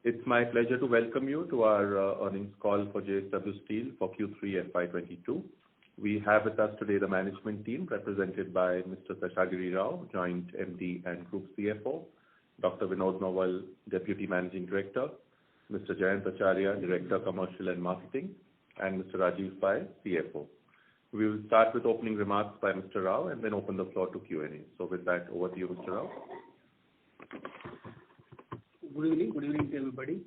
It's my pleasure to welcome you to our earnings call for JSW Steel for Q3FY22. We have with us today the management team represented by Mr. Seshagiri Rao, Joint MD and Group CFO, Dr. Vinod Nowal, Deputy Managing Director, Mr. Jayant Acharya, Director Commercial and Marketing, and Mr. Rajiv Pai, CFO. We will start with opening remarks by Mr. Rao and then open the floor to Q&A. So with that, over to you, Mr. Rao. Good evening to everybody.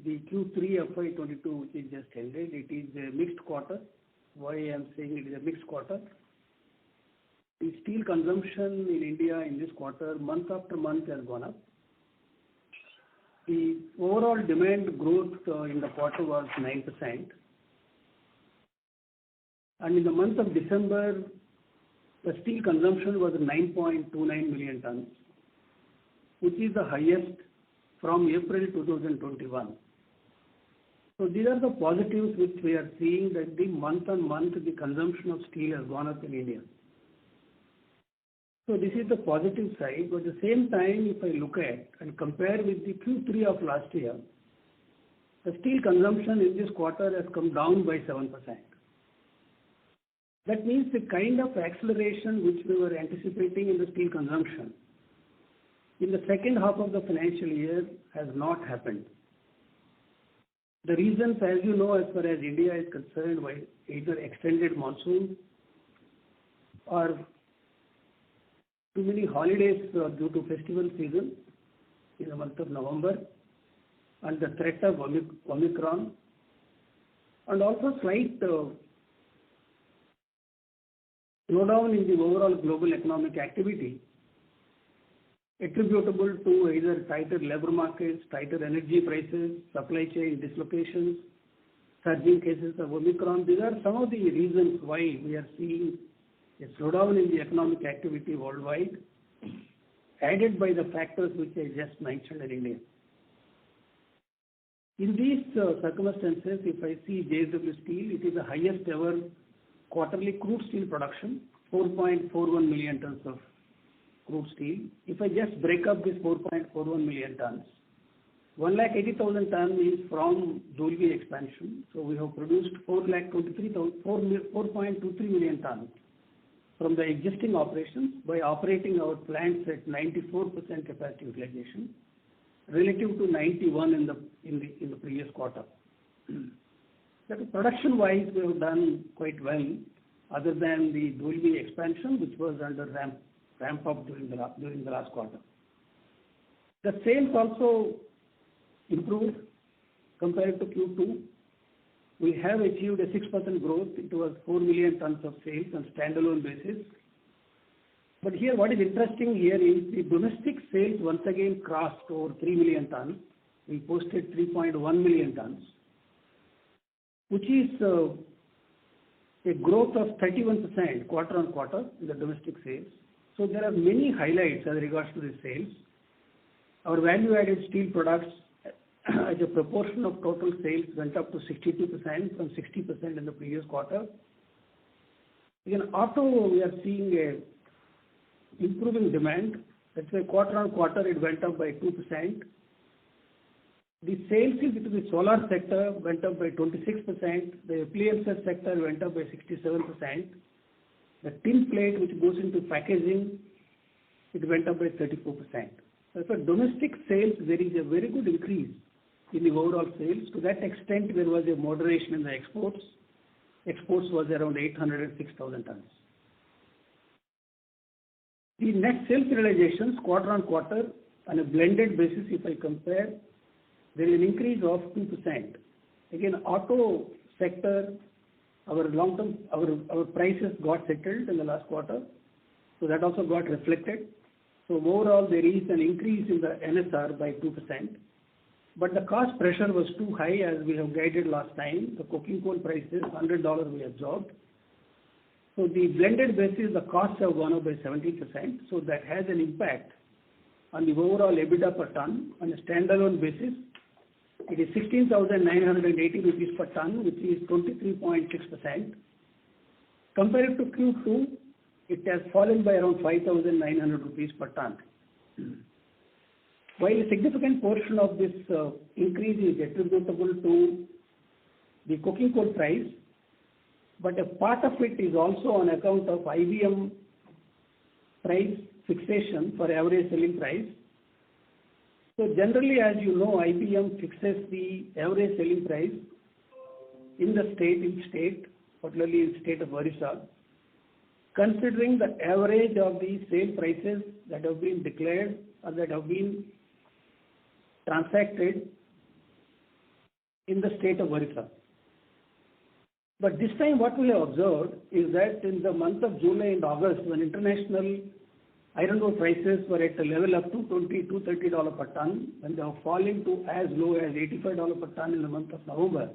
The Q3FY22 which is just ended, it is a mixed quarter. Why I am saying it is a mixed quarter? The steel consumption in India in this quarter, month after month, has gone up. The overall demand growth in the quarter was 9%. And in the month of December, the steel consumption was 9.29 million tons, which is the highest from April 2021. So these are the positives which we are seeing, that the month on month the consumption of steel has gone up in India. So this is the positive side. But at the same time, if I look at and compare with the Q3 of last year, the steel consumption in this quarter has come down by 7%. That means the kind of acceleration which we were anticipating in the steel consumption in the second half of the financial year has not happened. The reasons, as you know, as far as India is concerned, were either extended monsoon or too many holidays due to festival season in the month of November, and the threat of Omicron, and also slight slowdown in the overall global economic activity attributable to either tighter labor markets, tighter energy prices, supply chain dislocations, surging cases of Omicron. These are some of the reasons why we are seeing a slowdown in the economic activity worldwide, added by the factors which I just mentioned in India. In these circumstances, if I see JSW Steel, it is the highest ever quarterly crude steel production, 4.41 million tons of crude steel. If I just break up this 4.41 million tons, 1,80,000 tons is from Dolby expansion. So we have produced 4.23 million tons from the existing operations by operating our plants at 94% capacity utilization, relative to 91 in the previous quarter. Production-wise, we have done quite well, other than the Dolby expansion, which was under ramp up during the last quarter. The sales also improved compared to Q2. We have achieved a 6% growth. It was 4 million tons of sales on standalone basis. But here, what is interesting here is the domestic sales once again crossed over 3 million tons. We posted 3.1 million tons, which is a growth of 31% quarter on quarter in the domestic sales. So there are many highlights as regards to the sales. Our value-added steel products as a proportion of total sales went up to 62% from 60% in the previous quarter. In auto, we are seeing a improving demand. That's why quarter on quarter it went up by 2%. The sales into the solar sector went up by 26%. The appliances sector went up by 67%. The tin plate, which goes into packaging, it went up by 34%. So for domestic sales, there is a very good increase in the overall sales. To that extent, there was a moderation in the exports. Exports was around 806,000 tons. The net sales realizations quarter on quarter on a blended basis, if I compare, there is an increase of 2%. Again, auto sector, our prices got settled in the last quarter, so that also got reflected. So overall, there is an increase in the NSR by 2%. But the cost pressure was too high, as we have guided last time. The coking coal prices, $100 we absorbed. So the blended basis, the costs have gone up by 17%. So that has an impact on the overall EBITDA per ton. On a standalone basis, it is 16,980 rupees per ton, which is 23.6%. Compared to Q2, it has fallen by around 5,900 rupees per ton. While a significant portion of this increase is attributable to the coking coal price, but a part of it is also on account of IBM price fixation for average selling price. So generally, as you know, IBM fixes the average selling price in the state, particularly in state of Orissa, considering the average of the sale prices that have been declared or that have been transacted in the state of Orissa. But this time what we have observed is that in the month of July and August, when international iron ore prices were at a level of $220, $230 per ton, when they are falling to as low as $85 per ton in the month of November,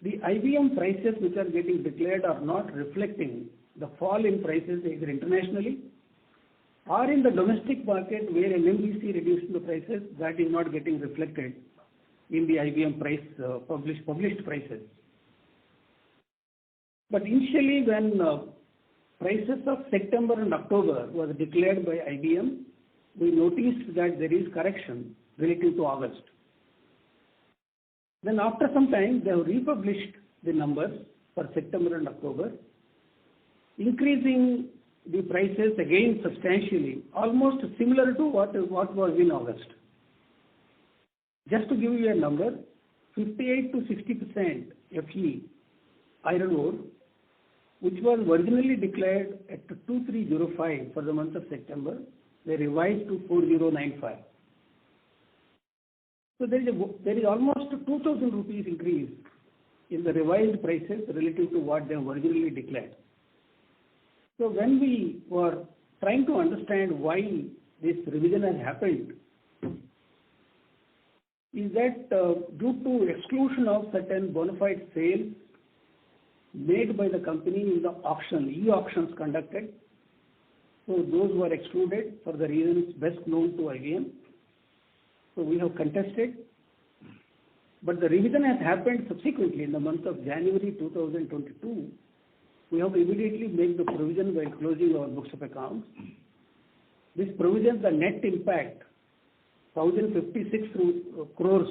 the IBM prices which are getting declared are not reflecting the fall in prices either internationally or in the domestic market where NMDC reduced the prices, that is not getting reflected in the IBM price published prices. But initially when prices of September and October was declared by IBM, we noticed that there is correction relative to August. Then after some time, they have republished the numbers for September and October, increasing the prices again substantially, almost similar to what was in August. Just to give you a number, 58 to 60% Fe iron ore, which was originally declared at 2305 for the month of September, they revised to 4095. So there is almost 2,000 rupees increase in the revised prices relative to what they originally declared. So when we were trying to understand why this revision has happened, is that due to exclusion of certain bona fide sales made by the company in the auction, e-auctions conducted. So those were excluded for the reasons best known to IBM. So we have contested. But the revision has happened subsequently in the month of January 2022. We have immediately made the provision by closing our books of accounts. This provision, the net impact, 1,056 crores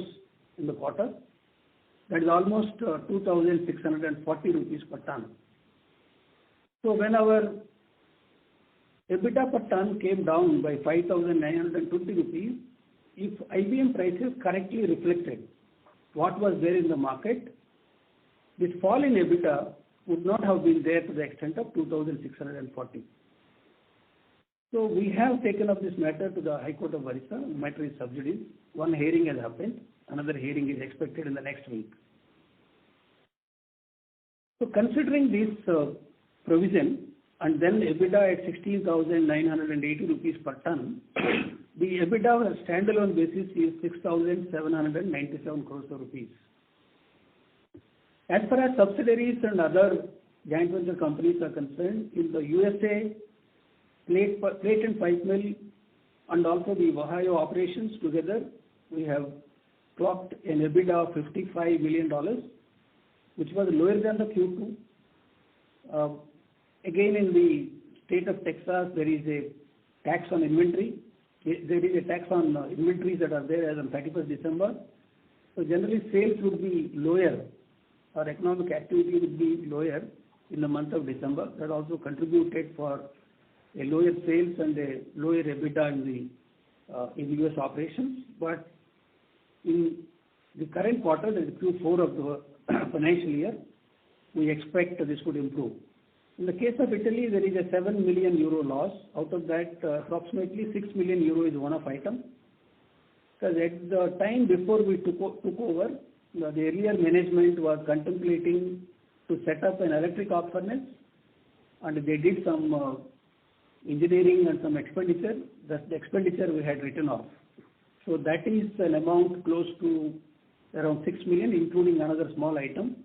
in the quarter. That is almost 2,640 rupees per ton. So when our EBITDA per ton came down by 5,920 rupees, if IBM prices correctly reflected what was there in the market, this fall in EBITDA would not have been there to the extent of 2,640. So we have taken up this matter to the High Court of Orissa. The matter is sub judice. One hearing has happened. Another hearing is expected in the next week. So considering this provision and then EBITDA at 16,980 rupees per ton, the EBITDA on a standalone basis is 6,797 crores of rupees. As far as subsidiaries and other joint venture companies are concerned, in the USA, plate and pipe mill and also the Ohio operations together, we have clocked an EBITDA of $55 million, which was lower than the Q2. Again, in the state of Texas, there is a tax on inventory. There is a tax on inventories that are there as on 31st December. So generally, sales would be lower, or economic activity would be lower in the month of December. That also contributed for a lower sales and a lower EBITDA in US operations. But in the current quarter, that is Q4 of the financial year, we expect this would improve. In the case of Italy, there is a 7 million euro loss. Out of that, approximately 6 million euro is one-off item. Because at the time before we took over, the earlier management was contemplating to set up an electric arc furnace, and they did some engineering and some expenditure. That the expenditure we had written off. So that is an amount close to around 6 million, including another small item.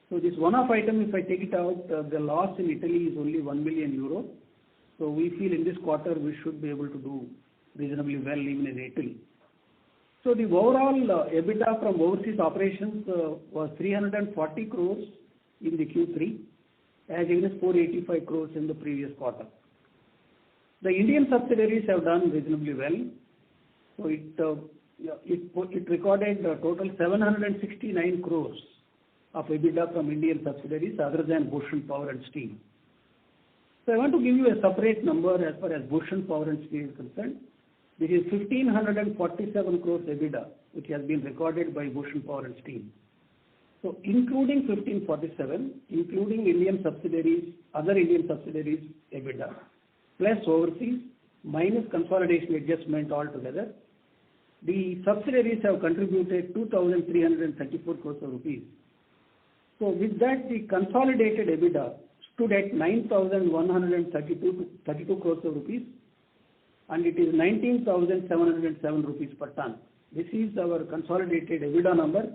So this one-off item, if I take it out, the loss in Italy is only 1 million euro. So we feel in this quarter we should be able to do reasonably well even in Italy. So the overall EBITDA from overseas operations was 340 crores in the Q3, as against 485 crores in the previous quarter. The Indian subsidiaries have done reasonably well. So it recorded a total 769 crores of EBITDA from Indian subsidiaries other than Bhushan Power and Steel. So I want to give you a separate number as far as Bhushan Power and Steel is concerned. This is 1547 crores EBITDA, which has been recorded by Bhushan Power and Steel. So including 1547, including Indian subsidiaries, other Indian subsidiaries EBITDA, plus overseas, minus consolidation adjustment altogether, the subsidiaries have contributed 2,334 crores of rupees. So with that, the consolidated EBITDA stood at 9,132 crores of rupees, and it is 19,707 rupees per ton. This is our consolidated EBITDA number.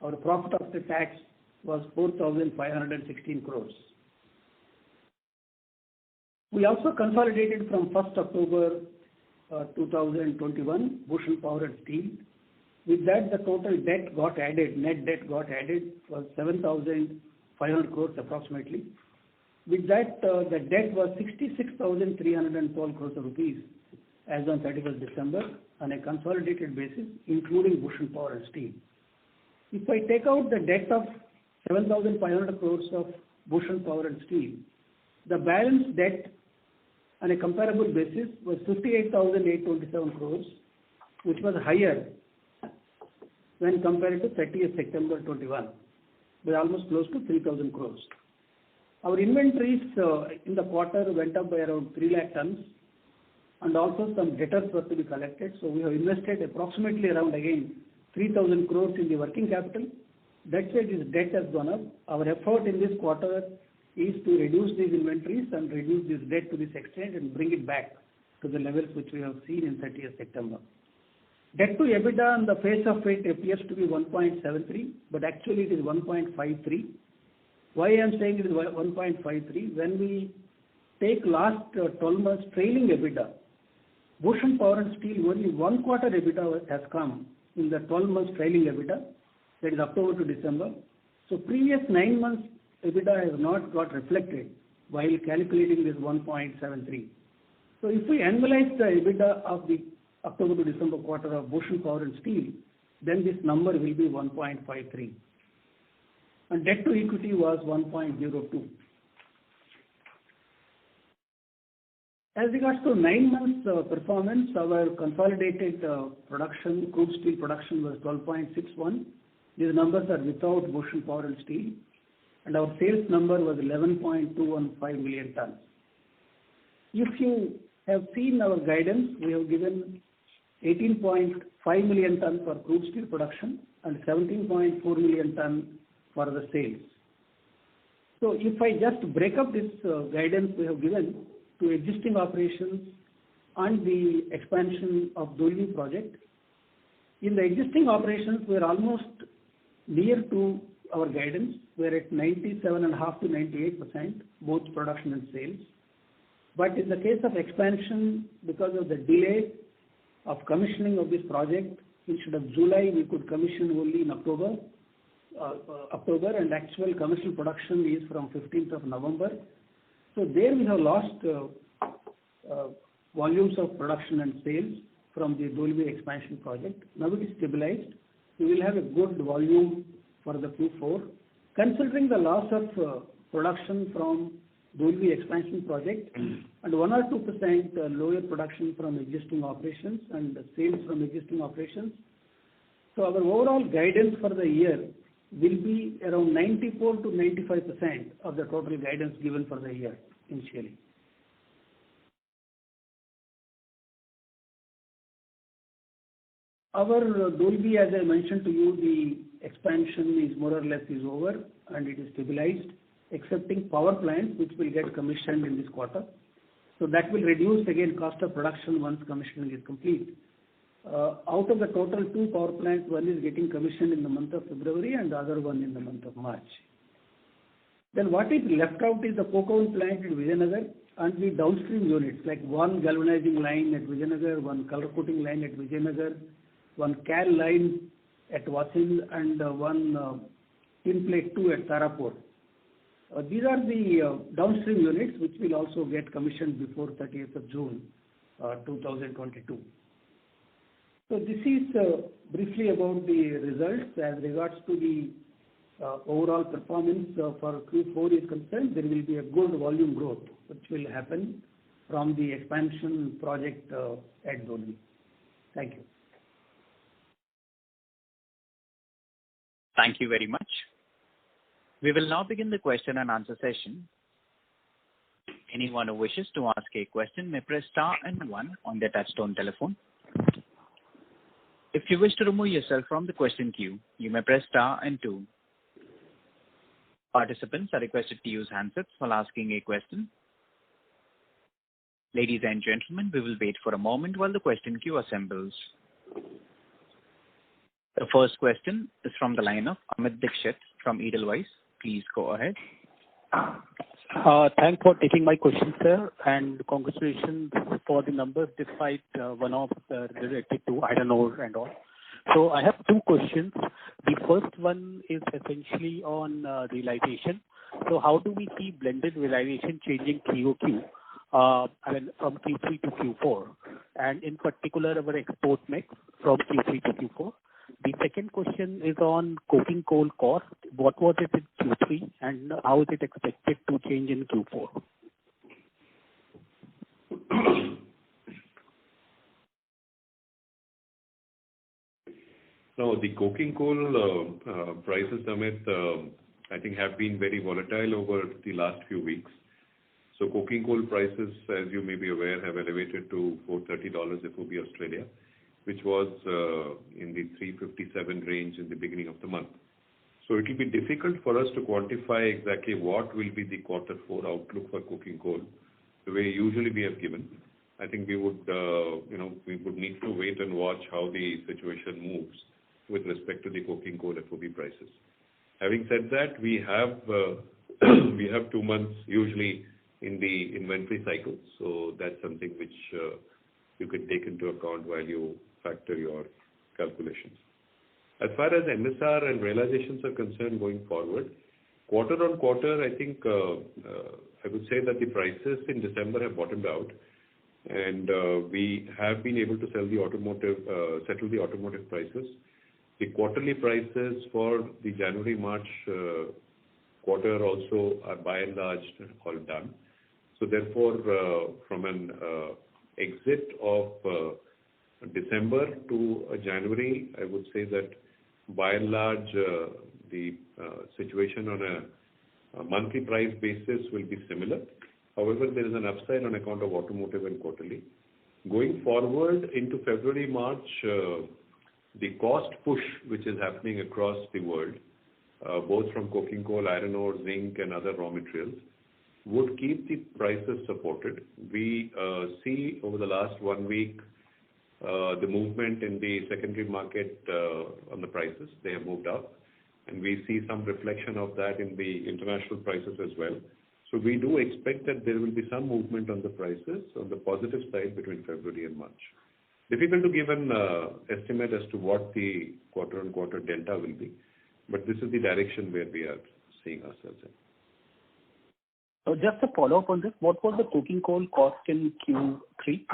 Our profit after tax was 4,516 crores. We also consolidated from 1st October 2021 Bhushan Power and Steel. With that, the total debt got added, net debt got added, was 7,500 crores approximately. With that, the debt was 66,312 crores of rupees as on 31st December on a consolidated basis, including Bhushan Power and Steel. If I take out the debt of 7,500 crores of Bhushan Power and Steel, the balance debt on a comparable basis was 58,827 crores, which was higher when compared to 30th September 21, by almost close to 3,000 crores. Our inventories in the quarter went up by around 3 lakh tons, and also some debtors were to be collected. So we have invested approximately around again 3,000 crores in the working capital. That's why this debt has gone up. Our effort in this quarter is to reduce these inventories and reduce this debt to this extent and bring it back to the levels which we have seen in 30th September. Debt to EBITDA on the face of it appears to be 1.73, but actually it is 1.53. Why I am saying it is 1.53? When we take last 12 months trailing EBITDA, Bhushan Power and Steel only 1 quarter EBITDA has come in the 12 months trailing EBITDA, that is October to December. So previous 9 months EBITDA has not got reflected while calculating this 1.73. So if we analyze the EBITDA of the October to December quarter of Bhushan Power and Steel, then this number will be 1.53. And debt to equity was 1.02. As regards to 9 months performance, our consolidated production, crude steel production was 12.61. These numbers are without Bhushan Power and Steel. And our sales number was 11.215 million tons. If you have seen our guidance, we have given 18.5 million tons for crude steel production and 17.4 million tons for the sales. So if I just break up this guidance we have given to existing operations and the expansion of Dolby project, in the existing operations we are almost near to our guidance. We are at 97.5 to 98%, both production and sales. But in the case of expansion, because of the delay of commissioning of this project, instead of July, we could commission only in October, and actual commercial production is from 15th of November. So there we have lost volumes of production and sales from the Dolby expansion project. Now it is stabilized. We will have a good volume for the Q4. Considering the loss of production from Dolby expansion project and 1 or 2% lower production from existing operations and sales from existing operations, so our overall guidance for the year will be around 94 to 95% of the total guidance given for the year initially. Our Dolby, as I mentioned to you, the expansion is more or less over and it is stabilized, excepting power plants which will get commissioned in this quarter. So that will reduce again cost of production once commissioning is complete. Out of the total 2 power plants, one is getting commissioned in the month of February and the other one in the month of March. Then what is left out is the coke oven plant in Vijayanagar and the downstream units like one galvanizing line at Vijayanagar, one color coating line at Vijayanagar, one CAL line at Wasil, and one tin plate 2 at Tarapur. These are the downstream units which will also get commissioned before 30th of June 2022. So this is briefly about the results. As regards to the overall performance for Q4 is concerned, there will be a good volume growth which will happen from the expansion project at Dolby. Thank you. Thank you very much. We will now begin the question and answer session. Anyone who wishes to ask a question may press star and 1 on their touchtone telephone. If you wish to remove yourself from the question queue, you may press star and 2. Participants are requested to use handsets while asking a question. Ladies and gentlemen, we will wait for a moment while the question queue assembles. The first question is from the line of Amit Dixit from Edelweiss. Please go ahead. Thanks for taking my question, sir, and congratulations for the numbers despite one-off related to iron ore and all. So I have two questions. The first one is essentially on realization. So how do we see blended realization changing QOQ, from Q3 to Q4, and in particular our export mix from Q3 to Q4? The second question is on coking coal cost. What was it in Q3 and how is it expected to change in Q4? No, the coking coal prices, Amit, I think have been very volatile over the last few weeks. So coking coal prices, as you may be aware, have elevated to $430 FOB Australia, which was in the 357 range in the beginning of the month. So it will be difficult for us to quantify exactly what will be the Q4 outlook for coking coal, the way usually we have given. I think we would, we would need to wait and watch how the situation moves with respect to the coking coal FOB prices. Having said that, we have 2 months usually in the inventory cycle, so that's something which you could take into account while you factor your calculations. As far as MSR and realizations are concerned going forward, quarter on quarter, I think I would say that the prices in December have bottomed out, and we have been able to settle the automotive prices. The quarterly prices for the January-March quarter also are by and large all done. So therefore, from an exit of December to January, I would say that by and large the situation on a monthly price basis will be similar. However, there is an upside on account of automotive and quarterly. Going forward into February, March, the cost push which is happening across the world, both from coking coal, iron ore, zinc and other raw materials, would keep the prices supported. We see over the last 1 week the movement in the secondary market on the prices. They have moved up, and we see some reflection of that in the international prices as well. So we do expect that there will be some movement on the prices on the positive side between February and March. Difficult to give an estimate as to what the quarter-on-quarter delta will be, but this is the direction where we are seeing ourselves in. So just a follow-up on this, what was the coking coal cost in Q3?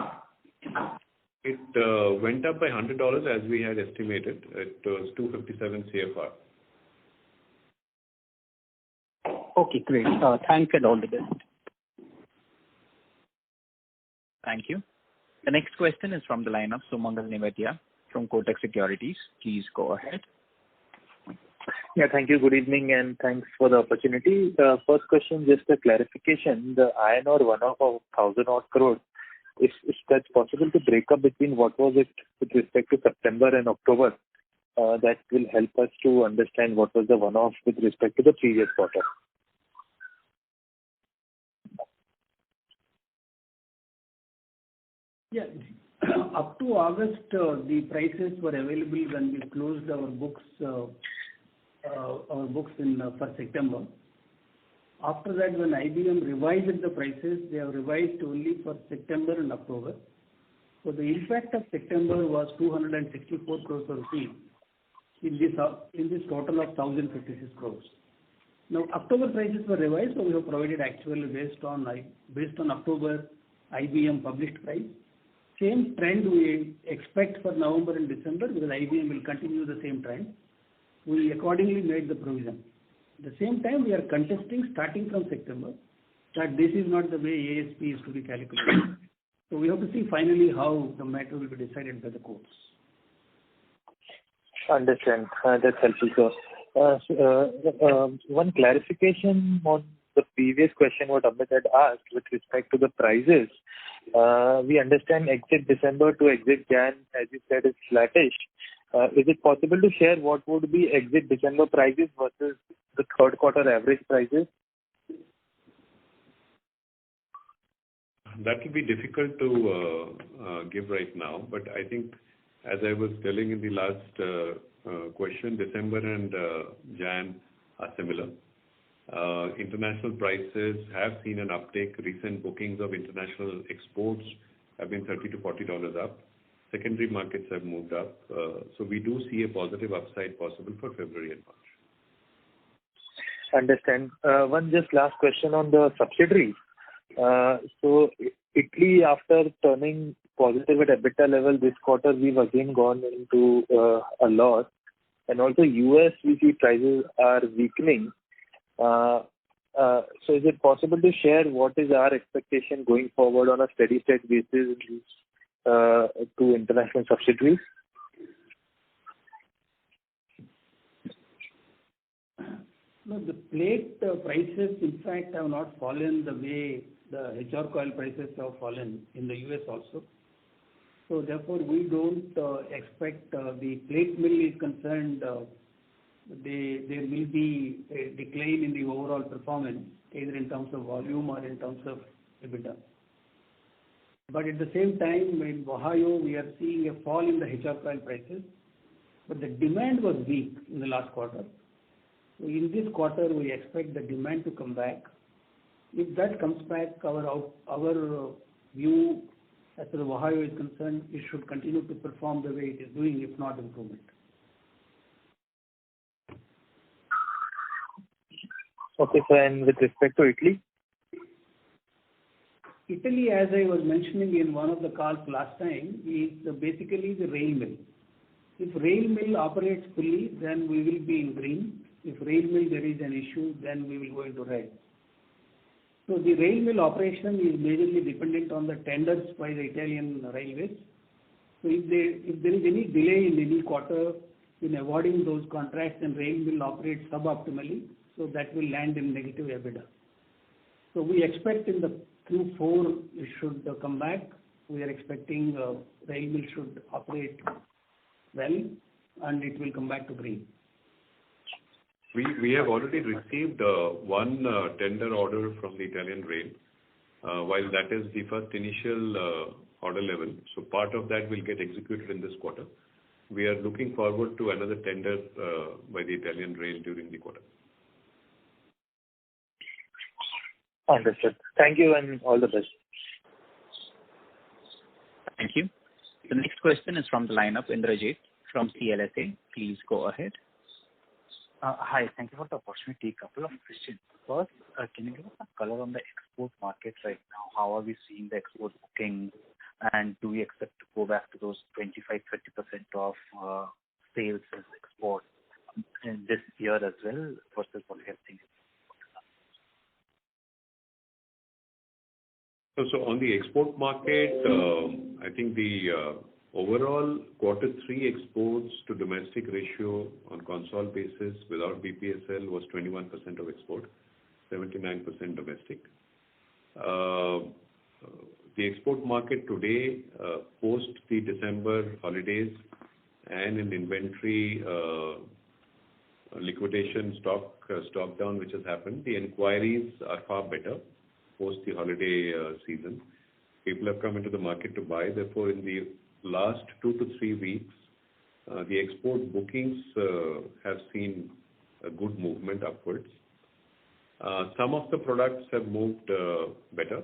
It went up by $100 as we had estimated. It was 257 CFR. Okay, great. Thanks and all the best. Thank you. The next question is from the line of Sumangal Nevatia from Kotak Securities. Please go ahead. Yeah, thank you. Good evening and thanks for the opportunity. The first question, just a clarification. The iron ore one-off of 1,000 odd crores, if that's possible to break up between what was it with respect to September and October, that will help us to understand what was the one-off with respect to the previous quarter. Yeah, up to August, the prices were available when we closed our books for September. After that, when IBM revised the prices, they have revised only for September and October. So the impact of September was 264 crores rupees in this total of 1,056 crores. Now October prices were revised, so we have provided actually based on October IBM published price. same trend we expect for November and December, because IBM will continue the same trend. We accordingly made the provision. At the same time, we are contesting starting from September that this is not the way ASP is to be calculated. So we have to see finally how the matter will be decided by the courts. Understand. That's helpful, sir. One clarification on the previous question what Amit had asked with respect to the prices. We understand exit December to exit Jan, as you said, is flattish. Is it possible to share what would be exit December prices versus the third quarter average prices? That will be difficult to give right now, but I think, as I was telling in the last question, December and Jan are similar. International prices have seen an uptick. Recent bookings of international exports have been $30 to $40 up. Secondary markets have moved up. So we do see a positive upside possible for February and March. Understand. One just last question on the subsidiaries. So Italy, after turning positive at EBITDA level this quarter, we've again gone into a loss. And also US, we see prices are weakening. So is it possible to share what is our expectation going forward on a steady state basis in these two international subsidiaries? No, the plate prices, in fact, have not fallen the way the HR coil prices have fallen in the US also. So therefore, we don't expect the plate mill is concerned, there will be a decline in the overall performance, either in terms of volume or in terms of EBITDA. But at the same time, in Ohio, we are seeing a fall in the HR coil prices, but the demand was weak in the last quarter. So in this quarter, we expect the demand to come back. If that comes back, our view as far as Ohio is concerned, it should continue to perform the way it is doing, if not improvement. Okay, sir. And with respect to Italy? Italy, as I was mentioning in one of the calls last time, is basically the rail mill. If rail mill operates fully, then we will be in green. If rail mill there is an issue, then we will go into red. So the rail mill operation is majorly dependent on the tenders by the Italian railways. So if there is any delay in any quarter in awarding those contracts, and rail mill operates suboptimally, so that will land in negative EBITDA. So we expect in the Q4 it should come back. We are expecting rail mill should operate well, and it will come back to green. We have already received one tender order from the Italian Rail, while that is the first initial order level. So part of that will get executed in this quarter. We are looking forward to another tender by the Italian Rail during the quarter. Understood. Thank you and all the best. Thank you. The next question is from the line of Indrajit from CLSA. Please go ahead. Hi, thank you for the opportunity. Couple of questions. First, can you give us some color on the export market right now? How are we seeing the export booking, and do we expect to go back to those 25-30% of sales as export in this year as well versus what we have seen? So on the export market, I think the overall quarter 3 exports to domestic ratio on console basis without BPSL was 21% of export, 79% domestic. The export market today, post the December holidays and in inventory liquidation stock down which has happened, the inquiries are far better post the holiday season. People have come into the market to buy. Therefore, in the last 2 to 3 weeks, the export bookings have seen a good movement upwards. Some of the products have moved better,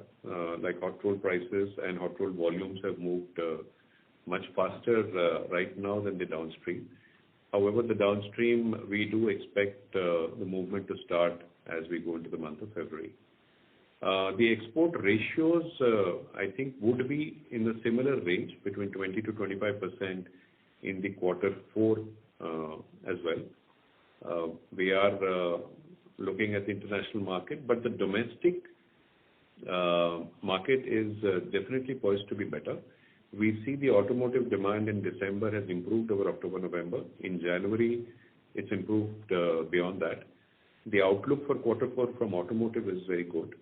like hot roll prices and hot roll volumes have moved much faster right now than the downstream. However, the downstream, we do expect the movement to start as we go into the month of February. The export ratios, I think, would be in the similar range between 20 to 25% in the quarter 4 as well. We are looking at the international market, but the domestic market is definitely poised to be better. We see the automotive demand in December has improved over October, November. In January, it's improved beyond that. The outlook for quarter 4 from automotive is very good.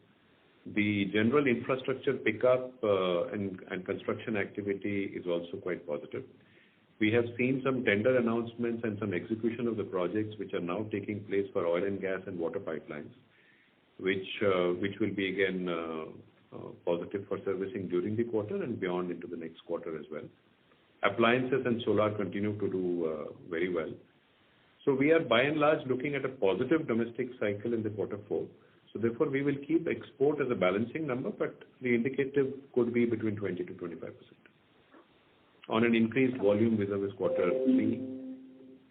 The general infrastructure pickup and construction activity is also quite positive. We have seen some tender announcements and some execution of the projects which are now taking place for oil and gas and water pipelines, which will be again positive for servicing during the quarter and beyond into the next quarter as well. Appliances and solar continue to do very well. So we are by and large looking at a positive domestic cycle in the quarter 4. So therefore, we will keep export as a balancing number, but the indicative could be between 20 to 25%. On an increased volume vis-a-vis quarter 3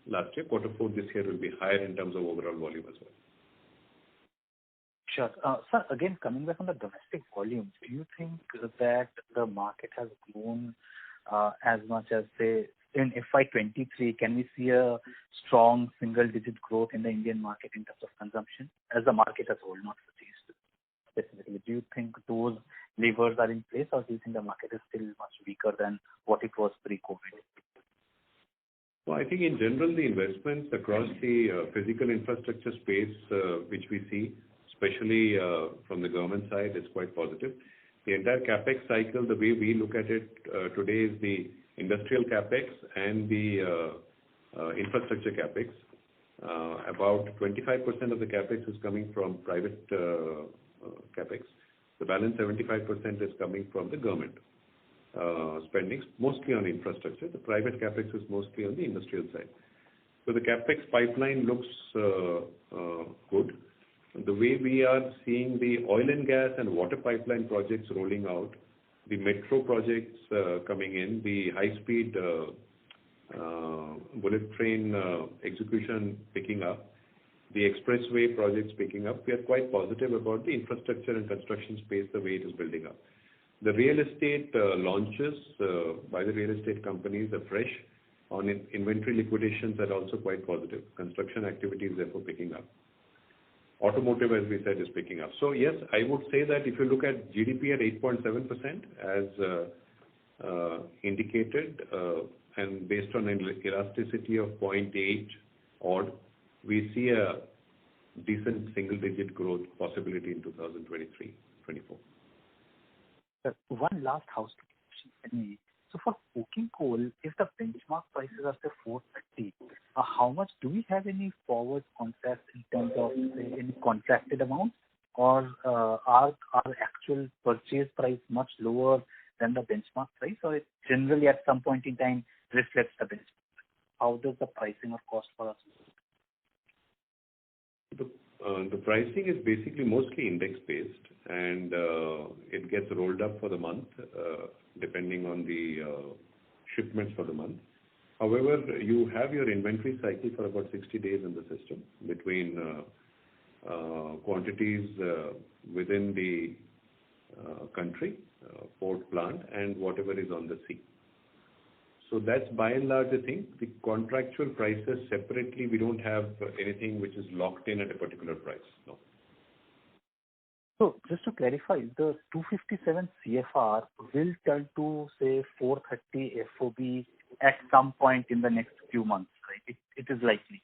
last year, quarter 4 this year will be higher in terms of overall volume as well. Sure. Sir, again, coming back on the domestic volumes, do you think that the market has grown as much as, say, in FY23? Can we see a strong single-digit growth in the Indian market in terms of consumption as the market as a whole, not for JSW specifically? Do you think those levers are in place, or do you think the market is still much weaker than what it was pre-COVID? Well, I think in general, the investments across the physical infrastructure space, which we see, especially from the government side, is quite positive. The entire capex cycle, the way we look at it today, is the industrial capex and the infrastructure capex. About 25% of the capex is coming from private capex. The balance 75% is coming from the government spendings, mostly on infrastructure. The private capex is mostly on the industrial side. So the capex pipeline looks good. The way we are seeing the oil and gas and water pipeline projects rolling out, the metro projects coming in, the high-speed bullet train execution picking up, the expressway projects picking up, we are quite positive about the infrastructure and construction space, the way it is building up. The real estate launches by the real estate companies are fresh. On inventory liquidations are also quite positive. Construction activity is therefore picking up. Automotive, as we said, is picking up. So yes, I would say that if you look at GDP at 8.7% as indicated, and based on an elasticity of 0.8 odd, we see a decent single-digit growth possibility in 2023-24. One last housekeeping question. So for coking coal, if the benchmark prices are say 430, how much do we have any forward contracts in terms of say, any contracted amounts, or are actual purchase price much lower than the benchmark price, or it generally at some point in time reflects the benchmark? How does the pricing or cost for us work? The pricing is basically mostly index-based, and it gets rolled up for the month, depending on the shipments for the month. However, you have your inventory cycle for about 60 days in the system between quantities within the country, port plant, and whatever is on the sea. So that's by and large the thing. The contractual prices separately, we don't have anything which is locked in at a particular price. No. So just to clarify, the 257 CFR will turn to say 430 FOB at some point in the next few months, right? It is likely.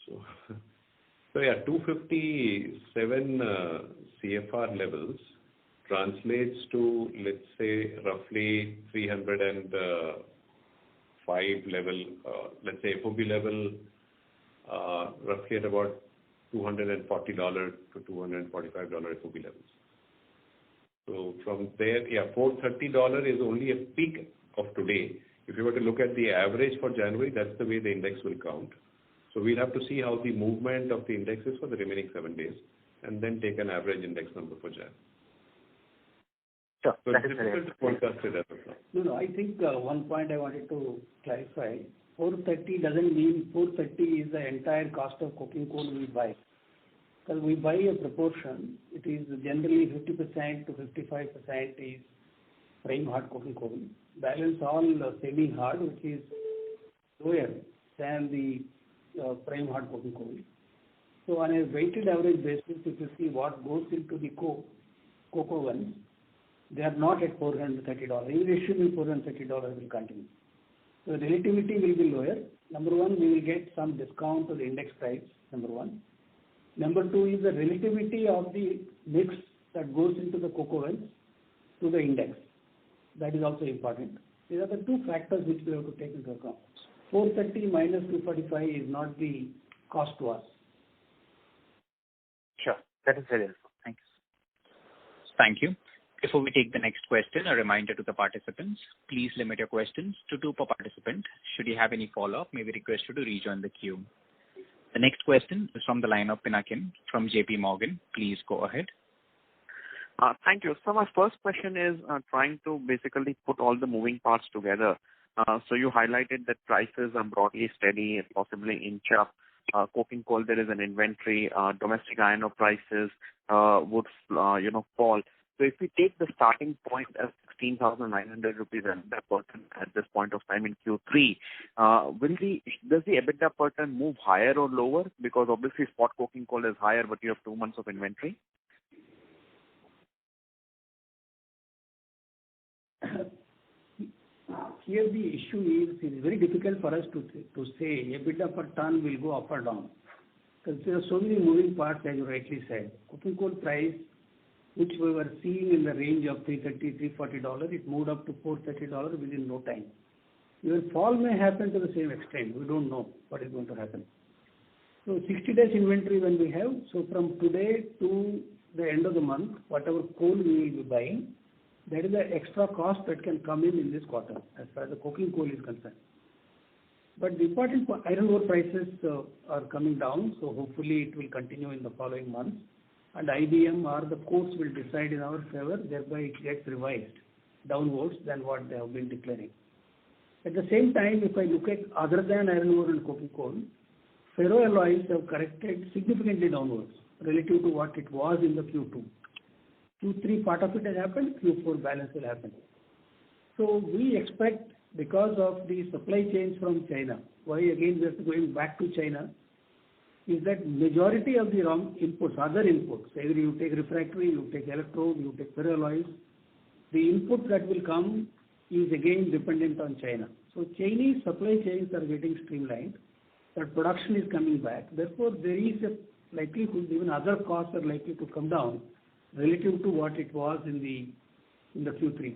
So yeah, 257 CFR levels translates to, let's say, roughly 305 level, let's say FOB level, roughly at about $240 to $245 FOB levels. So from there, yeah, $430 is only a peak of today. If you were to look at the average for January, that's the way the index will count. So we'll have to see how the movement of the index is for the remaining 7 days, and then take an average index number for Jan. Sure. So it's difficult to forecast it as of now. No, I think one point I wanted to clarify. 430 doesn't mean 430 is the entire cost of coking coal we buy. Because we buy a proportion, it is generally 50% to 55% is prime hard coking coal. Balance all semi-hard, which is lower than the prime hard coking coal. So on a weighted average basis, if you see what goes into the coke ovens, they are not at $430. Even assuming $430 will continue. So relativity will be lower. Number one, we will get some discount to the index price, number one. Number two is the relativity of the mix that goes into the coke ovens to the index. That is also important. These are the two factors which we have to take into account. 430 minus 245 is not the cost to us. Sure. That is very helpful. Thank you. Thank you. Before we take the next question, a reminder to the participants, please limit your questions to 2 per participant. Should you have any follow-up, may we request you to rejoin the queue. The next question is from the line of Pinakin from JP Morgan. Please go ahead. Thank you. So my first question is trying to basically put all the moving parts together. So you highlighted that prices are broadly steady and possibly inch up. Coking coal, there is an inventory. Domestic iron ore prices would fall. So if we take the starting point as 16,900 rupees per ton at this point of time in Q3, does the EBITDA per ton move higher or lower? Because obviously spot coking coal is higher, but you have 2 months of inventory. Here the issue is, it is very difficult for us to say EBITDA per ton will go up or down. Because there are so many moving parts, as you rightly said. Coking coal price, which we were seeing in the range of $330, $340, it moved up to $430 within no time. Even fall may happen to the same extent. We don't know what is going to happen. So 60 days inventory when we have, so from today to the end of the month, whatever coal we will be buying, that is the extra cost that can come in this quarter as far as the coking coal is concerned. But the important iron ore prices are coming down, so hopefully it will continue in the following months. And IBM or the courts will decide in our favor, thereby it gets revised downwards than what they have been declaring. At the same time, if I look at other than iron ore and coking coal, ferroalloys have corrected significantly downwards relative to what it was in the Q2. Q3 part of it has happened, Q4 balance will happen. So we expect, because of the supply chains from China, why again we are going back to China, is that majority of the raw inputs, other inputs, either you take refractory, you take electrode, you take ferroalloys, the input that will come is again dependent on China. So Chinese supply chains are getting streamlined, that production is coming back. Therefore, there is a likelihood even other costs are likely to come down relative to what it was in the Q3.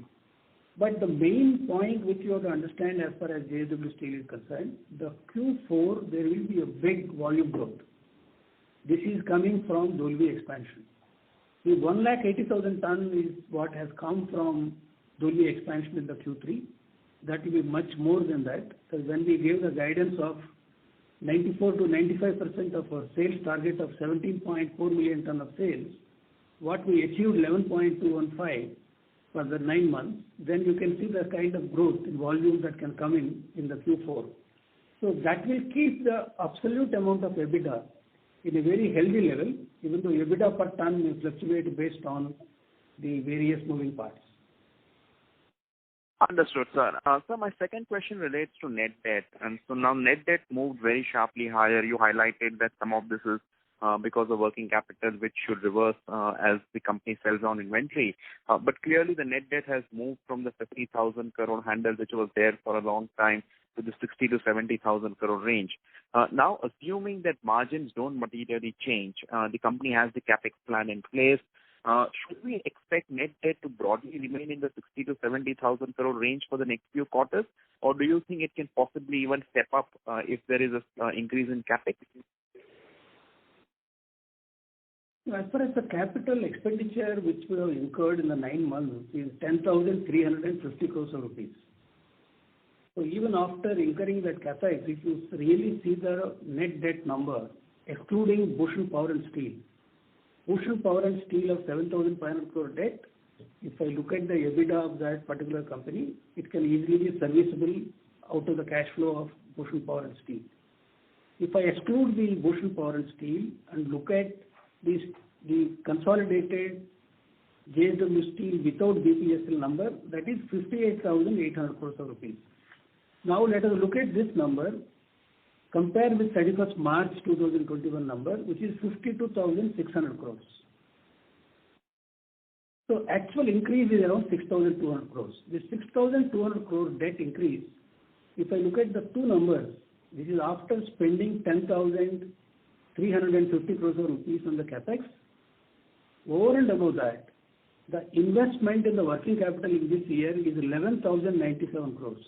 But the main point which you have to understand as far as JSW Steel is concerned, the Q4 there will be a big volume growth. This is coming from Dolby expansion. The 180,000 tons is what has come from Dolby expansion in the Q3. That will be much more than that, because when we gave the guidance of 94 to 95% of our sales target of 17.4 million ton of sales, what we achieved 11.215 for the 9 months, then you can see the kind of growth in volume that can come in the Q4. So that will keep the absolute amount of EBITDA in a very healthy level, even though EBITDA per ton may fluctuate based on the various moving parts. Understood, sir. So my second question relates to net debt. And so now net debt moved very sharply higher. You highlighted that some of this is because of working capital, which should reverse as the company sells on inventory. But clearly the net debt has moved from the 50,000 crore handle, which was there for a long time, to the 60 to 70,000 crore range. Now, assuming that margins don't materially change, the company has the capex plan in place. Should we expect net debt to broadly remain in the 60 to 70,000 crore range for the next few quarters? Or do you think it can possibly even step up if there is an increase in capex? As far as the capital expenditure which we have incurred in the 9 months is 10,350 crores of rupees. So even after incurring that capex, if you really see the net debt number, excluding Bhushan Power and Steel, Bhushan Power and Steel of 7,500 crore debt, if I look at the EBITDA of that particular company, it can easily be serviceable out of the cash flow of Bhushan Power and Steel. If I exclude the Bhushan Power and Steel and look at the consolidated JSW Steel without BPSL number, that is 58,800 crores of rupees. Now let us look at this number, compare with 31st March 2021 number, which is 52,600 crores. So actual increase is around 6,200 crores. This 6,200 crore debt increase, if I look at the two numbers, this is after spending 10,350 crores of rupees on the capex. Over and above that, the investment in the working capital in this year is 11,097 crores.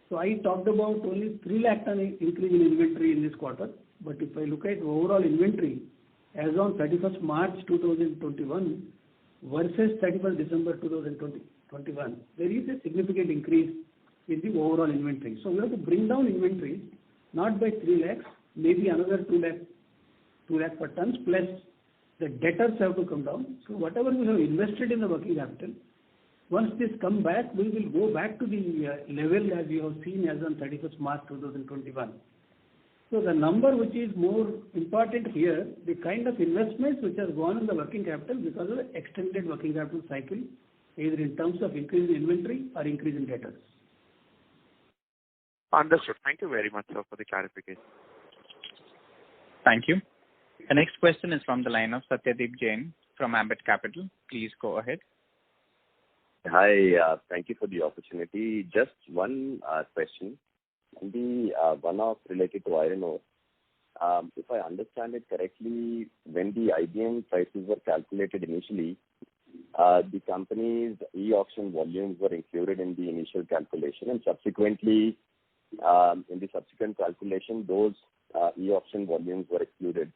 So I talked about only 3 lakh ton increase in inventory in this quarter. But if I look at overall inventory as on 31st March 2021 versus 31st December 2021, there is a significant increase in the overall inventory. So we have to bring down inventory not by 3 lakhs, maybe another 2 lakh per tons, plus the debtors have to come down. So whatever we have invested in the working capital, once this come back, we will go back to the level as you have seen as on 31st March 2021. So the number which is more important here, the kind of investments which has gone in the working capital because of the extended working capital cycle, either in terms of increase in inventory or increase in debtors. Understood. Thank you very much, sir, for the clarification. Thank you. The next question is from the line of Satyadeep Jain from Ambit Capital. Please go ahead. Hi, thank you for the opportunity. Just one question. The one-off related to iron ore. If I understand it correctly, when the IBM prices were calculated initially, the company's e-auction volumes were included in the initial calculation, and subsequently, in the subsequent calculation, those e-auction volumes were excluded.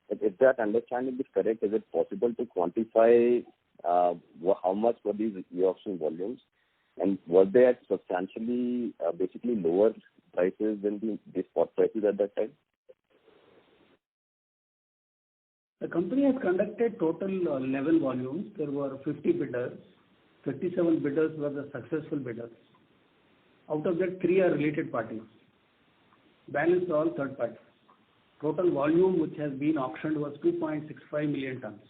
If that understanding is correct, is it possible to quantify how much were these e-auction volumes, and were they at substantially, basically lower prices than the spot prices at that time? The company has conducted total 11 volumes. There were 50 bidders. 37 bidders were the successful bidders. Out of that, 3 are related parties. Balance all third parties. Total volume which has been auctioned was 2.65 million tons.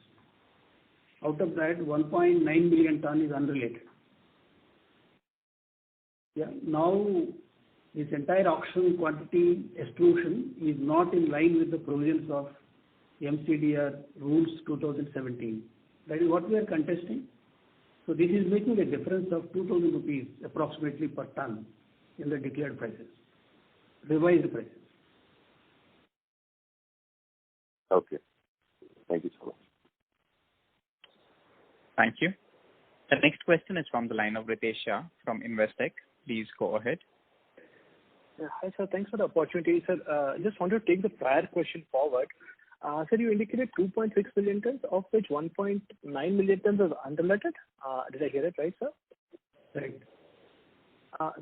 Out of that, 1.9 million ton is unrelated. Yeah. Now, this entire auction quantity exclusion is not in line with the provisions of MCDR rules 2017. That is what we are contesting. So this is making a difference of 2,000 rupees approximately per ton in the declared prices, revised prices. Okay. Thank you so much. Thank you. The next question is from the line of Ritesh Shah from Investec. Please go ahead. Hi, sir. Thanks for the opportunity, sir. I just want to take the prior question forward. Sir, you indicated 2.6 million tons, of which 1.9 million tons is unrelated. Did I hear it right, sir? Right.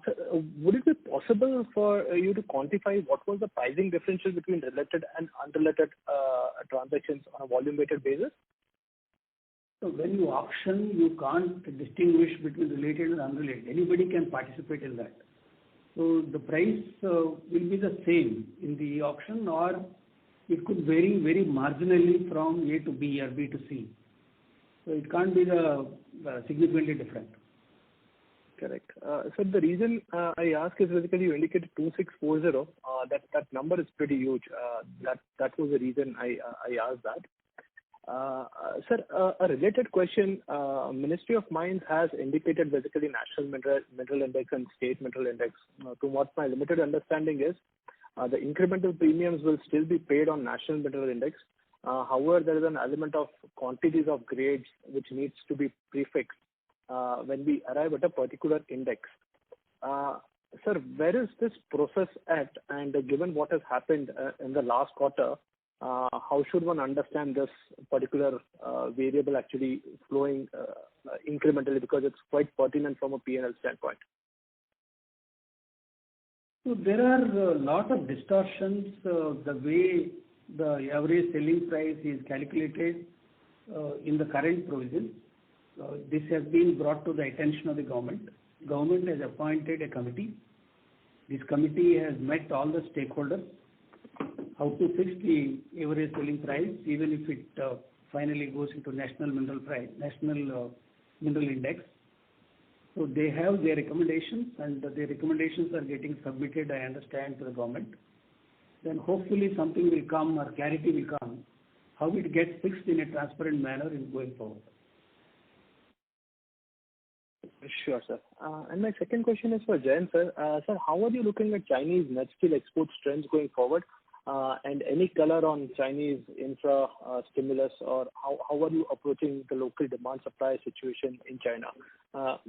Sir, would it be possible for you to quantify what was the pricing differential between related and unrelated transactions on a volume-weighted basis? So when you auction, you can't distinguish between related and unrelated. Anybody can participate in that. So the price will be the same in the auction, or it could vary very marginally from A to B or B to C. So it can't be significantly different. Correct. So the reason I ask is basically you indicated 2640. That number is pretty huge. That was the reason I asked that. Sir, a related question. Ministry of Mines has indicated basically National Mineral Index and State Mineral Index. To what my limited understanding is, the incremental premiums will still be paid on National Mineral Index. However, there is an element of quantities of grades which needs to be prefixed when we arrive at a particular index. Sir, where is this process at? And given what has happened in the last quarter, how should one understand this particular variable actually flowing incrementally, because it's quite pertinent from a P&L standpoint? So there are a lot of distortions the way the average selling price is calculated in the current provision. This has been brought to the attention of the government. Government has appointed a committee. This committee has met all the stakeholders. how to fix the average selling price, even if it finally goes into national mineral index. So they have their recommendations, and their recommendations are getting submitted, I understand, to the government. Then hopefully something will come or clarity will come, how it gets fixed in a transparent manner in going forward. Sure, sir. And my second question is for Jayant, sir. Sir, how are you looking at Chinese net steel exports trends going forward? And any color on Chinese infra stimulus, or how are you approaching the local demand supply situation in China?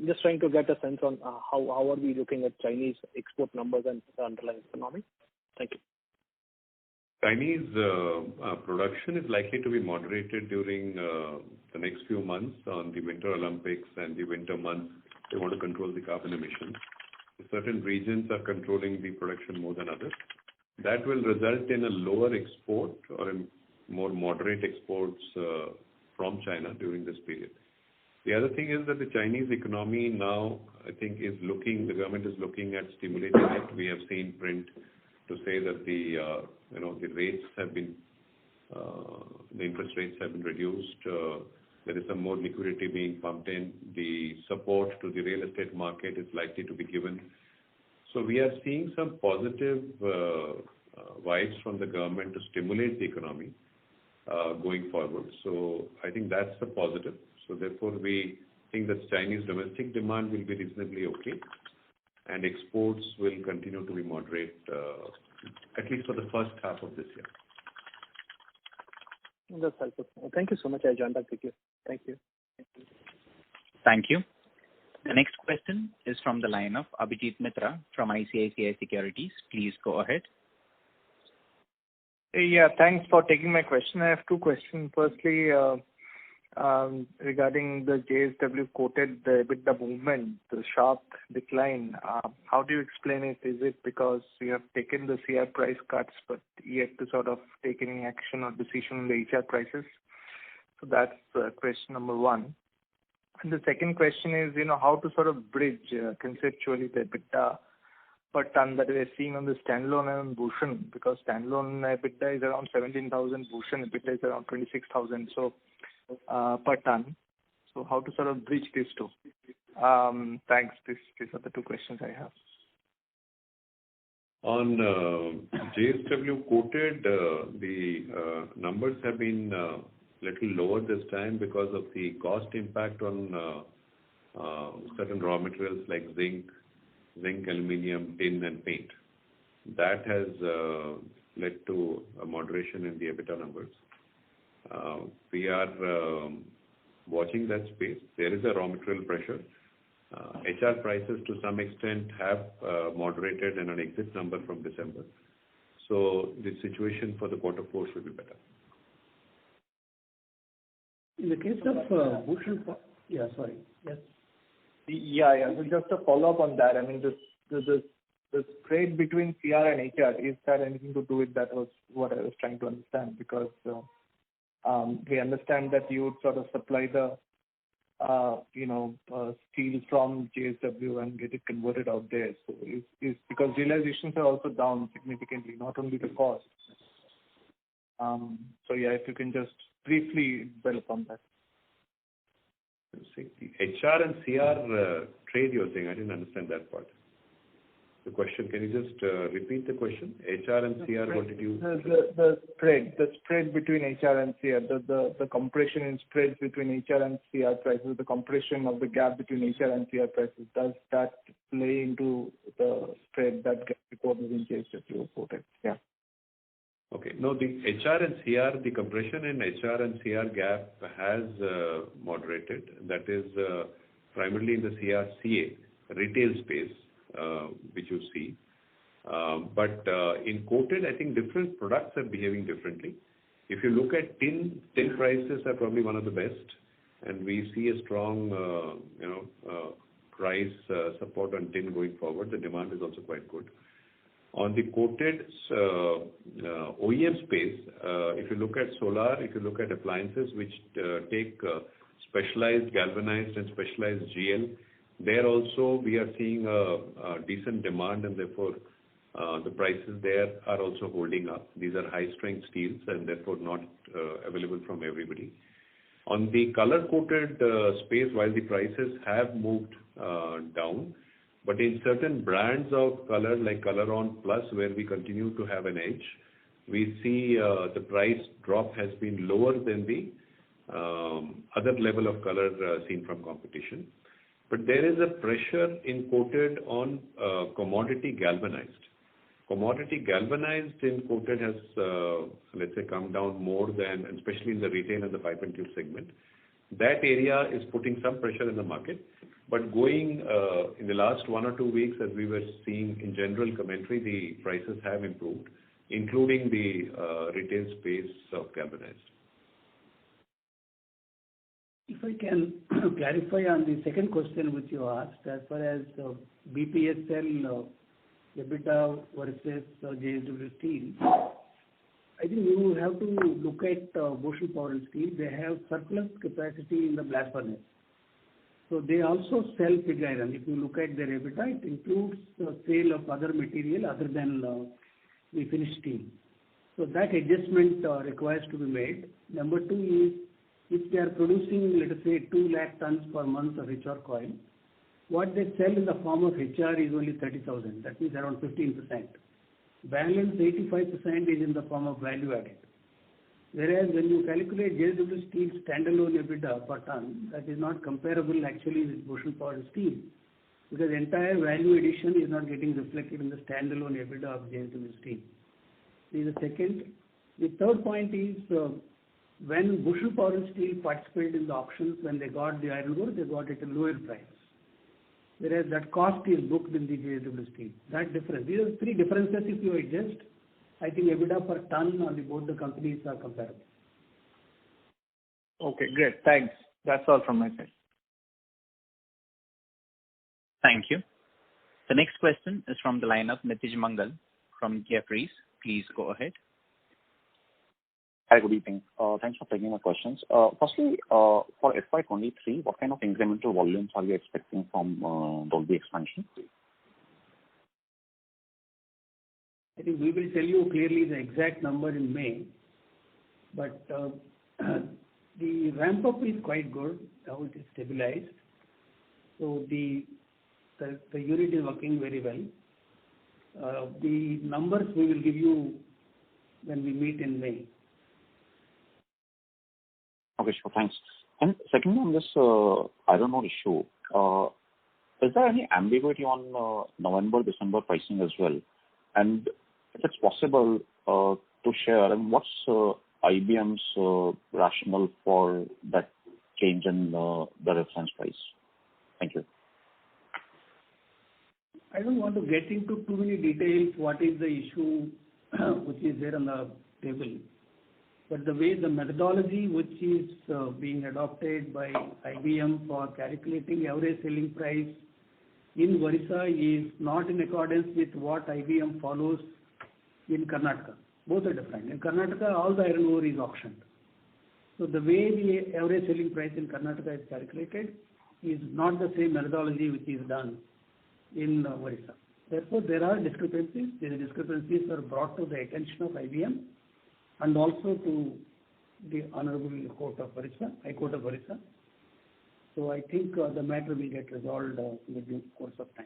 Just trying to get a sense on how are we looking at Chinese export numbers and the underlying economy. Thank you. Chinese production is likely to be moderated during the next few months on the Winter Olympics and the winter months. They want to control the carbon emissions. Certain regions are controlling the production more than others. That will result in a lower export or a more moderate exports from China during this period. The other thing is that the Chinese economy now, I think, the government is looking at stimulating it. We have seen print to say that the rates have been, the interest rates have been reduced. There is some more liquidity being pumped in. The support to the real estate market is likely to be given. So we are seeing some positive vibes from the government to stimulate the economy going forward. So I think that's a positive. So therefore, we think that Chinese domestic demand will be reasonably okay, and exports will continue to be moderate, at least for the first half of this year. That's helpful. Thank you so much. I'll join back with you. Thank you. Thank you. The next question is from the line of Abhijit Mitra from ICICI Securities. Please go ahead. Yeah, thanks for taking my question. I have two questions. Firstly, regarding the JSW quoted the EBITDA movement, the sharp decline. How do you explain it? Is it because you have taken the CR price cuts but yet to sort of take any action or decision on the HR prices? So that's question number one. And the second question is, how to sort of bridge conceptually the EBITDA per ton that we are seeing on the standalone and Bhushan, because standalone EBITDA is around 17,000, Bhushan EBITDA is around 26,000 per ton. So how to sort of bridge these two? Thanks. These are the two questions I have. On JSW quoted, the numbers have been little lower this time because of the cost impact on certain raw materials like zinc, aluminium, tin, and paint. That has led to a moderation in the EBITDA numbers. We are watching that space. There is a raw material pressure. HR prices to some extent have moderated in an exit number from December. So the situation for the quarter 4 should be better. In the case of Bhushan, yes. Yeah. So just a follow-up on that. I mean, the spread between CR and HR, is that anything to do with that? Was what I was trying to understand, because we understand that you would sort of supply the steel from JSW and get it converted out there. So is because realizations are also down significantly, not only the cost. So yeah, if you can just briefly develop on that. See, the HR and CR trade you're saying, I didn't understand that part. The question, can you just repeat the question? HR and CR, what did you... The spread between HR and CR, the compression in spreads between HR and CR prices, the compression of the gap between HR and CR prices, does that play into the spread that gets reported in JSW reported? Yeah. Okay. No, the HR and CR, the compression in HR and CR gap has moderated. That is primarily in the CRCA retail space, which you see. But in coated, I think different products are behaving differently. If you look at tin prices are probably one of the best, and we see a strong, price support on tin going forward. The demand is also quite good. On the coated OEM space, if you look at solar, if you look at appliances which take specialized galvanized and specialized GL, there also we are seeing a decent demand, and therefore the prices there are also holding up. These are high-strength steels and therefore not available from everybody. On the color-coated space, while the prices have moved down, but in certain brands of color like Coloron Plus, where we continue to have an edge, we see the price drop has been lower than the other level of color seen from competition. But there is a pressure in coated on commodity galvanized. Commodity galvanized in coated has, let's say, come down more than, especially in the retail and the pipe and tube segment. That area is putting some pressure in the market. But going in the last 1 or 2 weeks, as we were seeing in general commentary, the prices have improved, including the retail space of galvanized. If I can clarify on the second question which you asked, as far as BPSL EBITDA versus JSW Steel, I think you have to look at Bhushan Power and Steel. They have surplus capacity in the blast furnace. So they also sell pig iron. If you look at their EBITDA, it includes the sale of other material other than the finished steel. So that adjustment requires to be made. Number two is, if they are producing, let us say, 2 lakh tons per month of HR coil, what they sell in the form of HR is only 30,000. That means around 15%. Balance 85% is in the form of value added. Whereas when you calculate JSW Steel standalone EBITDA per ton, that is not comparable actually with Bhushan Power and Steel, because entire value addition is not getting reflected in the standalone EBITDA of JSW Steel. This is the second. The third point is, when Bhushan Power and Steel participated in the auctions, when they got the iron ore, they got it at a lower price. Whereas that cost is booked in the JSW Steel. That difference. These are 3 differences if you adjust. I think EBITDA per ton on both the companies are comparable. Okay, great. Thanks. That's all from my side. Thank you. The next question is from the line of Nitij Mangal from Jefferies. Please go ahead. Hi, good evening. Thanks for taking my questions. Firstly, for FY23, what kind of incremental volumes are you expecting from Dolby expansion? I think we will tell you clearly the exact number in May, but the ramp up is quite good. Now it is stabilized. So the unit is working very well. The numbers we will give you when we meet in May. Okay, sure. Thanks. And secondly, on this iron ore issue, is there any ambiguity on November, December pricing as well? And if it's possible to share, and what's IBM's rationale for that change in the reference price? Thank you. I don't want to get into too many details what is the issue which is there on the table. But the way the methodology which is being adopted by IBM for calculating average selling price in Orissa is not in accordance with what IBM follows in Karnataka. Both are different. In Karnataka, all the iron ore is auctioned. So the way the average selling price in Karnataka is calculated is not the same methodology which is done in Orissa. Therefore, there are discrepancies. These discrepancies are brought to the attention of IBM and also to the Honorable Court of Orissa, High Court of Orissa. So I think the matter will get resolved in the due course of time.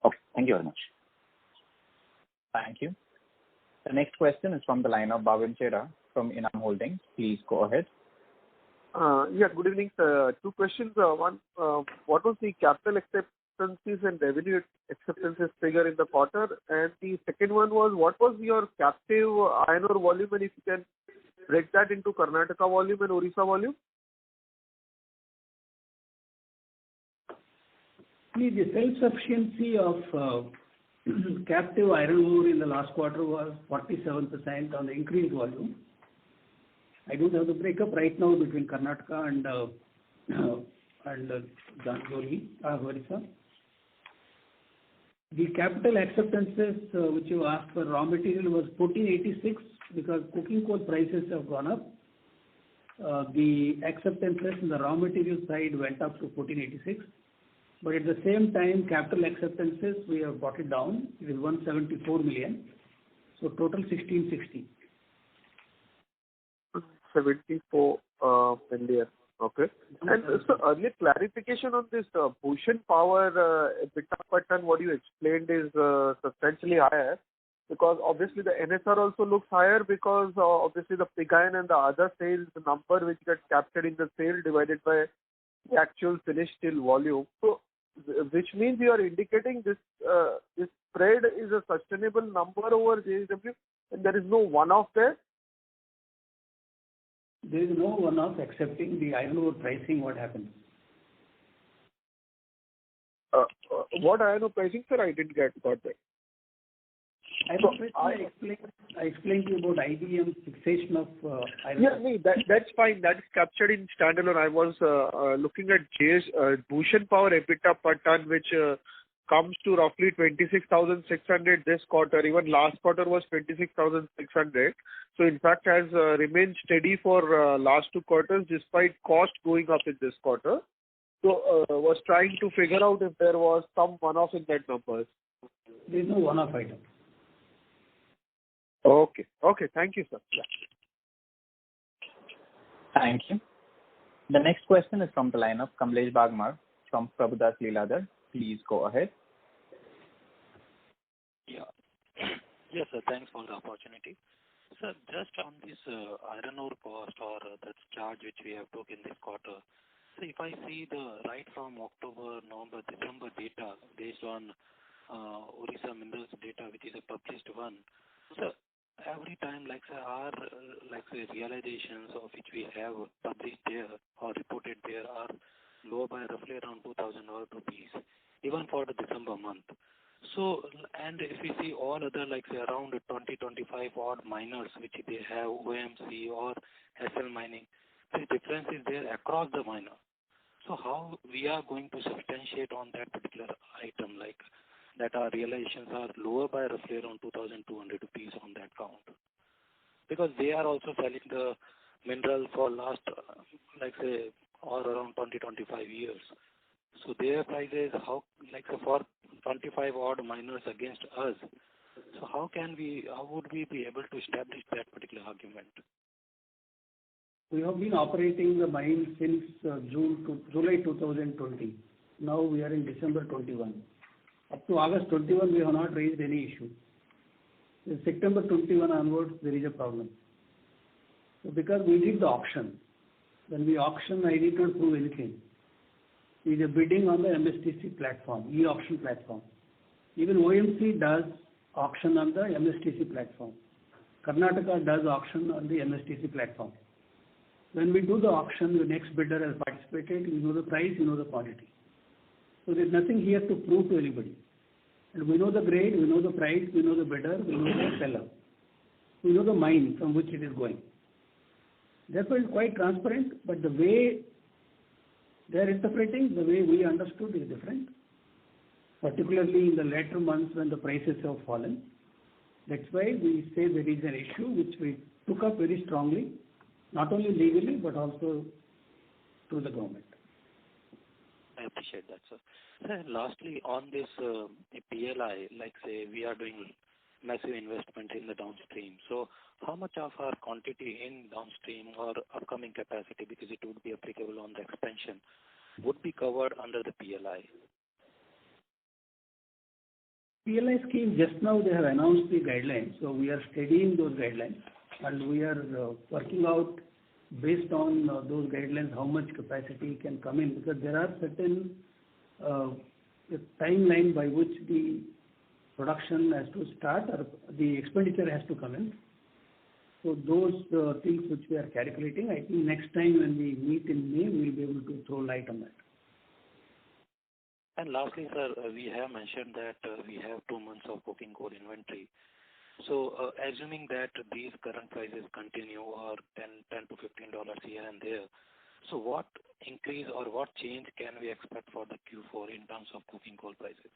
Okay, thank you very much. Thank you. The next question is from the line of Bhavin Chheda from Enam Holdings. Please go ahead. Yeah, good evening, sir. 2 questions. One, what was the capital acceptances and revenue acceptances figure in the quarter? And the second one was, what was your captive iron ore volume, and if you can break that into Karnataka volume and Orissa volume? The self-sufficiency of captive iron ore in the last quarter was 47% on the increased volume. I don't have the breakup right now between Karnataka and Dolby, Orissa. The capital acceptances which you asked for raw material was 1486 because coking coal prices have gone up. The acceptances in the raw material side went up to 1486. But at the same time, capital acceptances, we have brought it down. It is 174 million. So total 1660. 74 million. Okay. And so earlier clarification on this Bhushan Power EBITDA per ton, what you explained is substantially higher, because obviously the NSR also looks higher because obviously the pig iron and the other sales number which gets captured in the sale divided by the actual finished steel volume. So which means you are indicating this this spread is a sustainable number over JSW and there is no one-off there? There is no one-off excepting the iron ore pricing, what happens. What iron ore pricing, sir? I didn't got that. I explained to you about IBM fixation of iron ore. Yeah, that's fine. That is captured in standalone. I was looking at Bhushan Power EBITDA per ton, which comes to roughly 26,600 this quarter. Even last quarter was 26,600. So in fact has remained steady for last 2 quarters despite cost going up in this quarter. So was trying to figure out if there was some one-off in that numbers. There is no one-off item. Okay. Okay. Thank you, sir. Yeah. Thank you. The next question is from the line of Kamlesh Bagmar from Prabhudas Lilladher. Please go ahead. Yeah. Yes, sir. Thanks for the opportunity. Sir, just on this iron ore cost or that charge which we have took in this quarter. So if I see the right from October, November, December data based on Orissa Minerals data, which is a published one. So every time, like say, our realizations of which we have published there or reported there are low by roughly around 2,000 rupees, even for the December month. So, and if we see all other, like say, around 20-25 odd miners which they have OMC or SL mining, the difference is there across the miner. So how we are going to substantiate on that particular item, like that our realizations are lower by roughly around 2,200 rupees on that count? Because they are also selling the mineral for last, like say, or around 20-25 years. So their prices, how, like for 25 odd miners against us, so how would we be able to establish that particular argument? We have been operating the mine since July 2020. Now we are in December 21. Up to August 21, we have not raised any issue. In September 21 onwards, there is a problem. So because we did the auction, when we auction, I did not prove anything. It is a bidding on the MSTC platform, e-auction platform. Even OMC does auction on the MSTC platform. Karnataka does auction on the MSTC platform. When we do the auction, the next bidder has participated, you know the price, you know the quantity. So there is nothing here to prove to anybody. And we know the grade, we know the price, we know the bidder, we know the seller. We know the mine from which it is going. Therefore, it is quite transparent, but the way they are interpreting, the way we understood is different, particularly in the later months when the prices have fallen. That's why we say there is an issue which we took up very strongly, not only legally but also to the government. I appreciate that, sir. Sir, lastly, on this PLI, like say we are doing massive investment in the downstream. So how much of our quantity in downstream or upcoming capacity, because it would be applicable on the expansion, would be covered under the PLI? PLI scheme, just now they have announced the guidelines, so we are studying those guidelines and we are working out based on those guidelines how much capacity can come in, because there are certain timeline by which the production has to start or the expenditure has to come in. So those things which we are calculating, I think next time when we meet in May, we will be able to throw light on that. And lastly, sir, we have mentioned that we have 2 months of coking coal inventory. So assuming that these current prices continue or $10 to $15 here and there, so what increase or what change can we expect for the Q4 in terms of coking coal prices?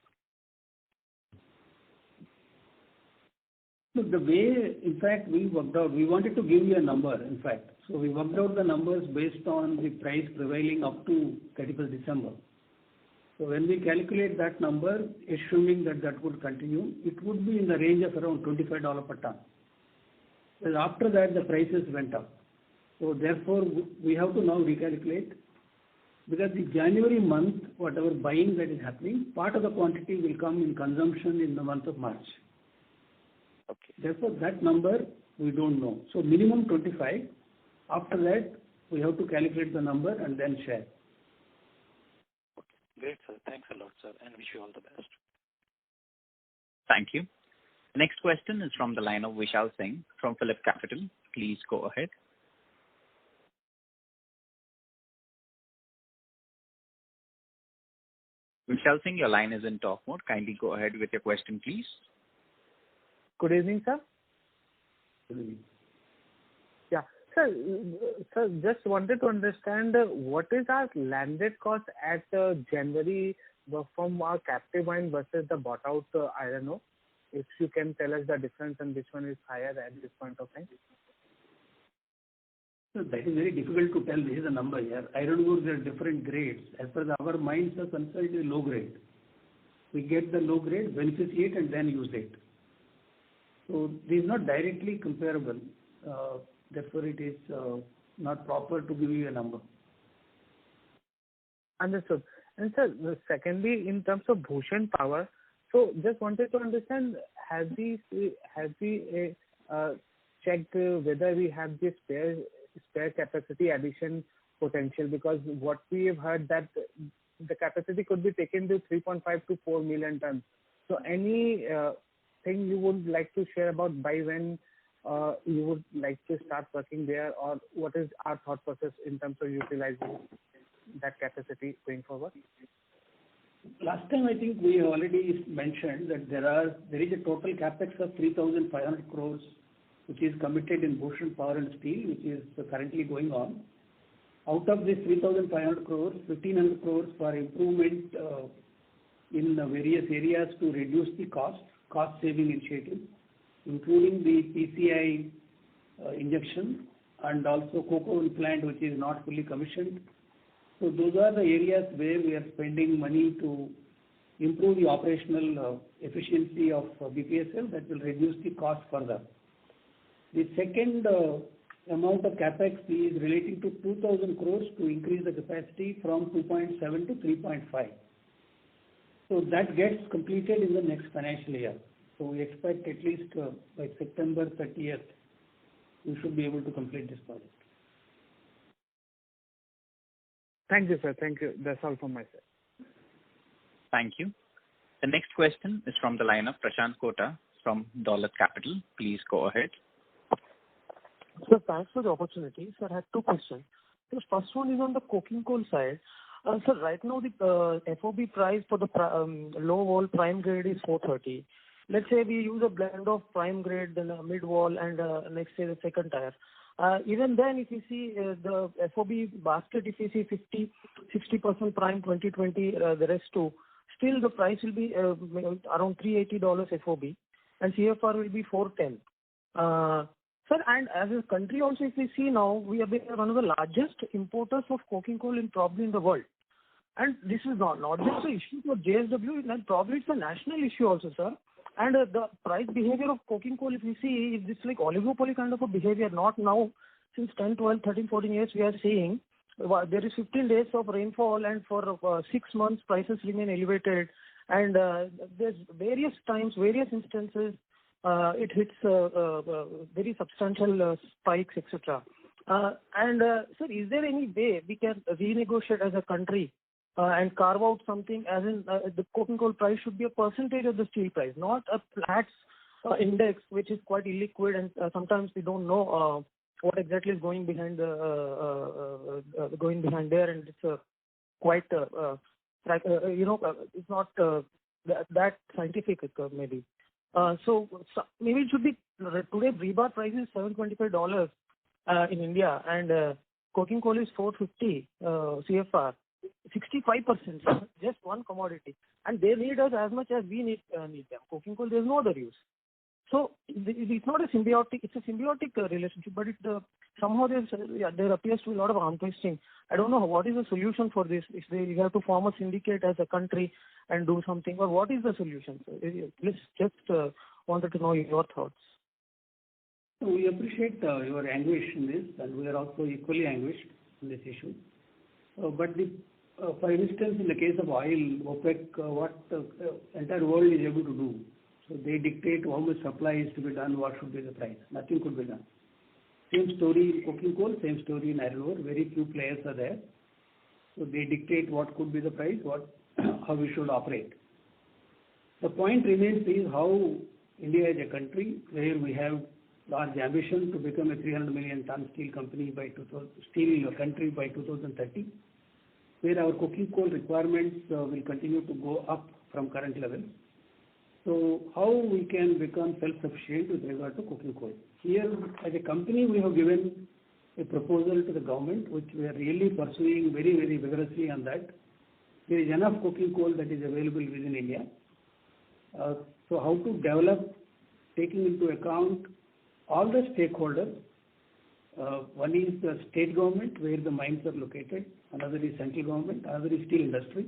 Look, the way, in fact, we worked out, we wanted to give you a number, in fact. So we worked out the numbers based on the price prevailing up to 31st December. So when we calculate that number, assuming that that would continue, it would be in the range of around $25 per ton. Well, after that, the prices went up. So therefore, we have to now recalculate, because the January month, whatever buying that is happening, part of the quantity will come in consumption in the month of March. Okay. Therefore, that number we don't know. So minimum 25. After that, we have to calculate the number and then share. Okay. Great, sir. Thanks a lot, sir, and wish you all the best. Thank you. The next question is from the line of Vishal Singh from Phillip Capital. Please go ahead. Vishal Singh, your line is in talk mode. Kindly go ahead with your question, please. Good evening, sir. Good evening. Yeah. Sir, just wanted to understand what is our landed cost at January from our captive mine versus the bought out iron ore? If you can tell us the difference and which one is higher at this point of time. So that is very difficult to tell. This is a number here. Iron ore, there are different grades. As far as our mines are concerned, it is low grade. We get the low grade, beneficiate, and then use it. So this is not directly comparable. Therefore, it is not proper to give you a number. Understood. And sir, secondly, in terms of Bhushan Power, so just wanted to understand, have we checked whether we have this spare capacity addition potential? Because what we have heard that the capacity could be taken to 3.5 to 4 million tons. So any thing you would like to share about by when you would like to start working there, or what is our thought process in terms of utilizing that capacity going forward? Last time, I think we already mentioned that there is a total capex of 3,500 crores, which is committed in Bhushan Power and Steel, which is currently going on. Out of this 3,500 crores, 1,500 crores for improvement in various areas to reduce the cost saving initiative, including the PCI injection and also coke oven plant, which is not fully commissioned. So those are the areas where we are spending money to improve the operational efficiency of BPSL that will reduce the cost further. The second amount of capex is relating to 2,000 crores to increase the capacity from 2.7 to 3.5. So that gets completed in the next financial year. So we expect at least by September 30th, we should be able to complete this project. Thank you, sir. Thank you. That's all from my side. Thank you. The next question is from the line of Prashant Kota from Dolat Capital. Please go ahead. Sir, thanks for the opportunity. Sir, I have two questions. The first one is on the coking coal side. Sir, right now the FOB price for the low wall prime grade is 430. Let's say we use a blend of prime grade, then a mid wall, and next say the second tier. Even then, if you see the FOB basket, if you see 60% prime, 2020, the rest too, still the price will be around $380 FOB, and CFR will be 410. Sir, and as a country also, if we see now, we have been one of the largest importers of coking coal probably in the world. And this is not just an issue for JSW, and probably it's a national issue also, sir. And the price behavior of coking coal, if we see, it's like oligopoly kind of a behavior, not now, since 10, 12, 13, 14 years we are seeing. There is 15 days of rainfall, and for 6 months prices remain elevated. And there's various times, various instances, it hits very substantial spikes, etc. Sir, is there any way we can renegotiate as a country and carve out something as in the coking coal price should be a percentage of the steel price, not a Platts index, which is quite illiquid, and sometimes we don't know what exactly is going behind there, and it's quite it's not that scientific maybe. So maybe it should be today rebar price is $725 in India, and coking coal is 450 CFR. 65%, just one commodity, and they need us as much as we need them. Coking coal, there's no other use. So it's not a symbiotic, it's a symbiotic relationship, but somehow there appears to be a lot of arm twisting. I don't know what is the solution for this. If you have to form a syndicate as a country and do something, or what is the solution? Please just wanted to know your thoughts. We appreciate your anguish in this, and we are also equally anguished in this issue. For instance, in the case of oil, OPEC, what the entire world is able to do. So they dictate how much supply is to be done, what should be the price. Nothing could be done. Same story in coking coal, same story in iron ore. Very few players are there. So they dictate what could be the price, how we should operate. The point remains is how India is a country where we have large ambition to become a 300 million ton steel country by 2030, where our coking coal requirements will continue to go up from current levels. So how we can become self-sufficient with regard to coking coal? Here, as a company, we have given a proposal to the government, which we are really pursuing very, very vigorously on that. There is enough coking coal that is available within India. So how to develop, taking into account all the stakeholders. One is the state government, where the mines are located. Another is central government. Another is steel industry.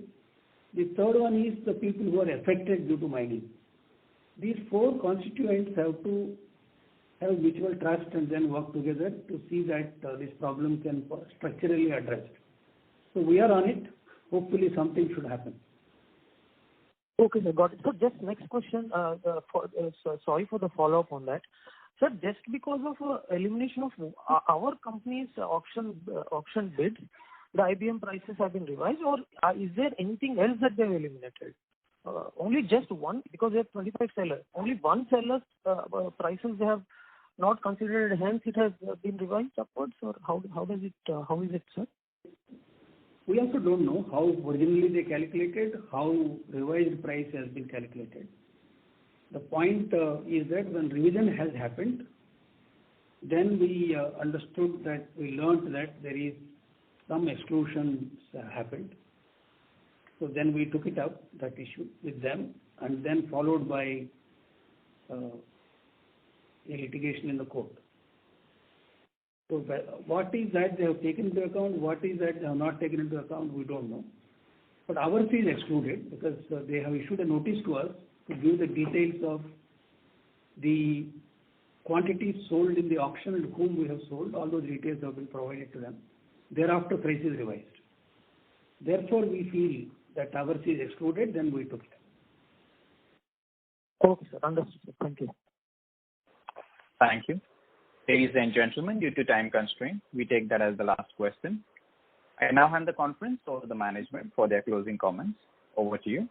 The third one is the people who are affected due to mining. These four constituents have to have mutual trust and then work together to see that this problem can structurally addressed. So we are on it. Hopefully something should happen. Okay, sir, got it. So just next question, sorry for the follow-up on that. Sir, just because of elimination of our company's auction bids, the IBM prices have been revised, or is there anything else that they have eliminated? Only just one, because they have 25 sellers. Only one seller's prices they have not considered, hence it has been revised upwards, or how is it, sir? We also don't know how originally they calculated, how revised price has been calculated. The point is that when revision has happened, then we understood that, we learned that there is some exclusions happened. So then we took it up, that issue, with them, and then followed by a litigation in the court. So what is that they have taken into account, what is that they have not taken into account, we don't know. But ours is excluded because they have issued a notice to us to give the details of the quantities sold in the auction and whom we have sold. All those details have been provided to them. Thereafter, price is revised. Therefore, we feel that ours is excluded, then we took it. Okay, sir. Understood. Thank you. Thank you. Ladies and gentlemen, due to time constraint, we take that as the last question. I now hand the conference over to the management for their closing comments. Over to you.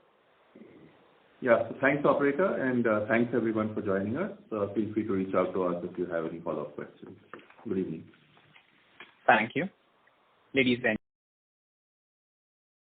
Yeah, so thanks, operator, and thanks everyone for joining us. Feel free to reach out to us if you have any follow-up questions. Good evening. Thank you. Ladies and